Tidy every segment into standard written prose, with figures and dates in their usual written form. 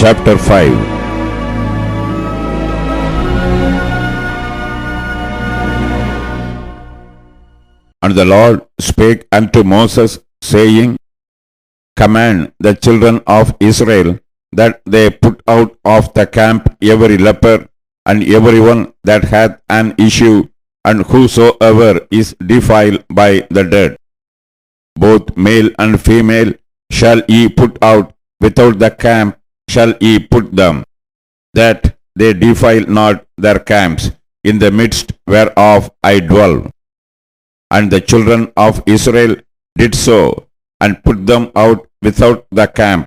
chapter 5. And the Lord spake unto Moses, saying, Command the children of Israel that they put out of the camp every leper, and everyone that hath an issue, and whosoever is defiled by the dead. Both male and female shall ye put out, without the camp shall ye put them, that they defile not their camps, in the midst whereof I dwell. And the children of Israel did so, and put them out without the camp.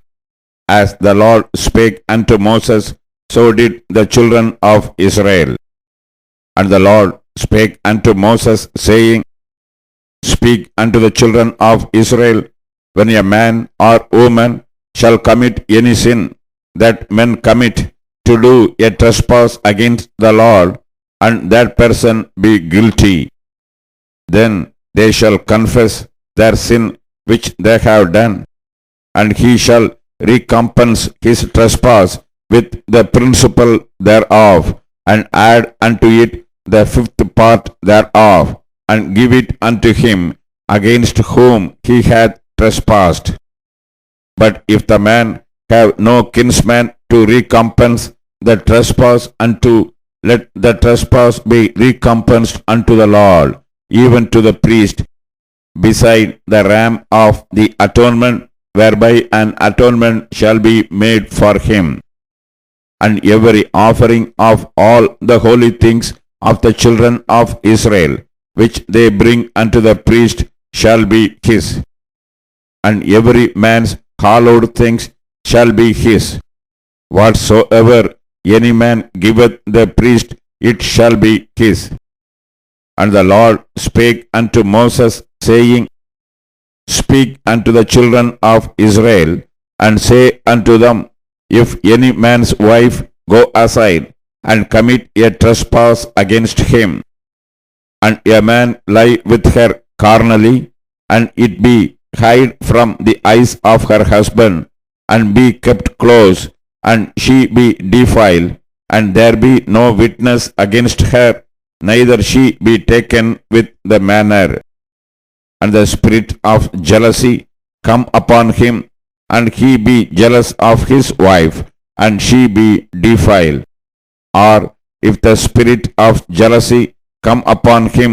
As the Lord spake unto Moses, so did the children of Israel. And the Lord spake unto Moses, saying, Speak unto the children of Israel, when a man or woman shall commit any sin that men commit, to do a trespass against the Lord, and that person be guilty, then they shall confess their sin which they have done, and he shall recompense his trespass with the principal thereof, and add unto it the fifth part thereof, and give it unto him against whom he hath trespassed. But if the man have no kinsman to recompense the trespass unto, let the trespass be recompensed unto the Lord, even to the priest, beside the ram of the atonement, whereby an atonement shall be made for him. And every offering of all the holy things of the children of Israel, which they bring unto the priest, shall be his. And every man's hallowed things shall be his. Whatsoever any man giveth the priest, it shall be his. And the Lord spake unto Moses, saying, Speak unto the children of Israel, and say unto them, If any man's wife go aside, and commit a trespass against him, and a man lie with her carnally, and it be hid from the eyes of her husband, and be kept close, and she be defiled, and there be no witness against her, neither she be taken with the manner, and the spirit of jealousy come upon him, and he be jealous of his wife, and she be defiled. Or if the spirit of jealousy come upon him,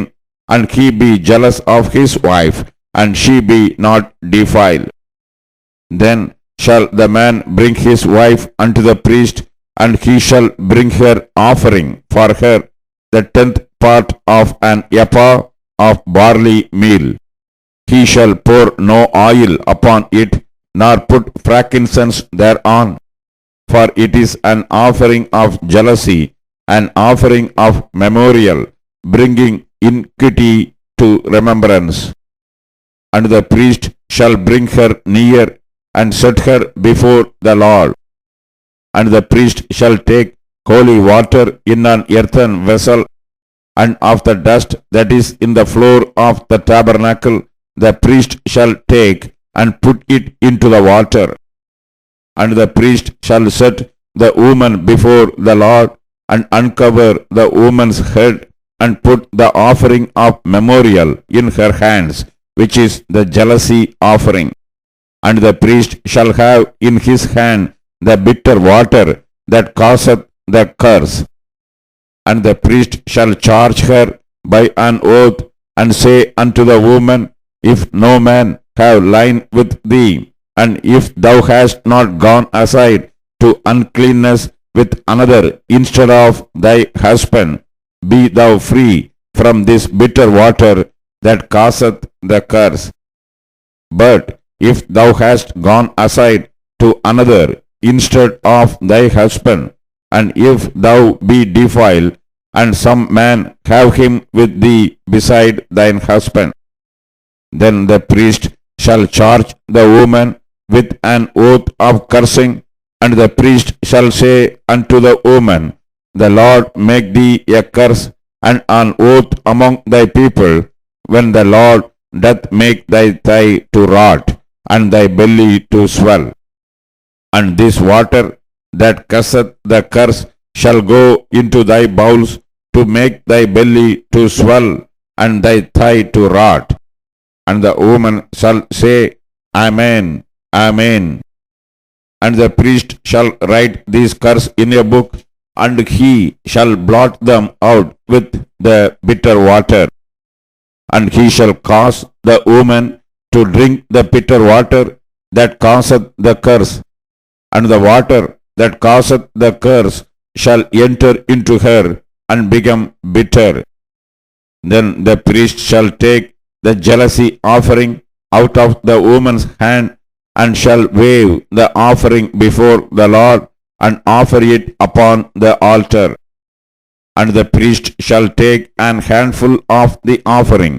and he be jealous of his wife, and she be not defiled, then shall the man bring his wife unto the priest, and he shall bring her offering for her the 10th part of an ephah of barley meal. He shall pour no oil upon it, nor put frankincense thereon, for it is an offering of jealousy, an offering of memorial, bringing iniquity to remembrance. And the priest shall bring her near, and set her before the Lord. And the priest shall take holy water in an earthen vessel, and of the dust that is in the floor of the tabernacle the priest shall take, and put it into the water. And the priest shall set the woman before the Lord, and uncover the woman's head, and put the offering of memorial in her hands, which is the jealousy offering. And the priest shall have in his hand the bitter water that causeth the curse. And the priest shall charge her by an oath, and say unto the woman, If no man have lain with thee, and if thou hast not gone aside to uncleanness with another instead of thy husband, be thou free from this bitter water that causeth the curse. But if thou hast gone aside to another instead of thy husband, and if thou be defiled, and some man have him with thee beside thine husband, then the priest shall charge the woman with an oath of cursing, and the priest shall say unto the woman, The Lord make thee a curse and an oath among thy people, when the Lord doth make thy thigh to rot, and thy belly to swell. And this water that curseth the curse shall go into thy bowels to make thy belly to swell and thy thigh to rot. And the woman shall say, Amen, Amen. And the priest shall write these curse in a book, and he shall blot them out with the bitter water. And he shall cause the woman to drink the bitter water that causeth the curse, and the water that causeth the curse shall enter into her and become bitter. Then the priest shall take the jealousy offering out of the woman's hand, and shall wave the offering before the Lord, and offer it upon the altar. And the priest shall take an handful of the offering,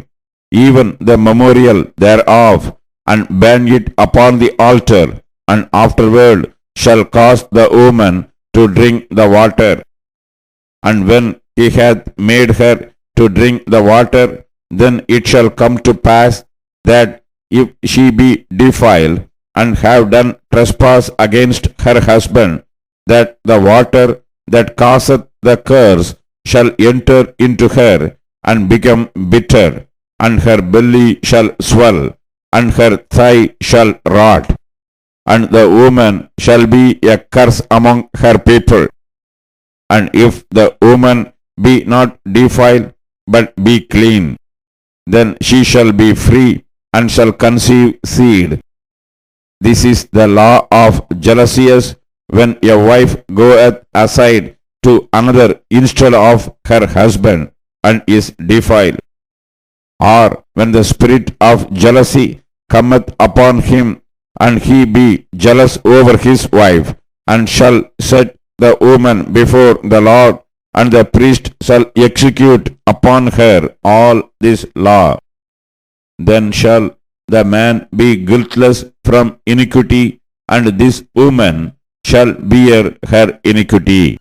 even the memorial thereof, and burn it upon the altar, and afterward shall cause the woman to drink the water. And when he hath made her to drink the water, then it shall come to pass that if she be defiled, and have done trespass against her husband, that the water that causeth the curse shall enter into her and become bitter, and her belly shall swell, and her thigh shall rot, and the woman shall be a curse among her people. And if the woman be not defiled, but be clean, then she shall be free, and shall conceive seed. This is the law of jealousies, when a wife goeth aside to another instead of her husband, and is defiled. Or when the spirit of jealousy cometh upon him, and he be jealous over his wife, and shall set the woman before the Lord, and the priest shall execute upon her all this law. Then shall the man be guiltless from iniquity, and this woman shall bear her iniquity.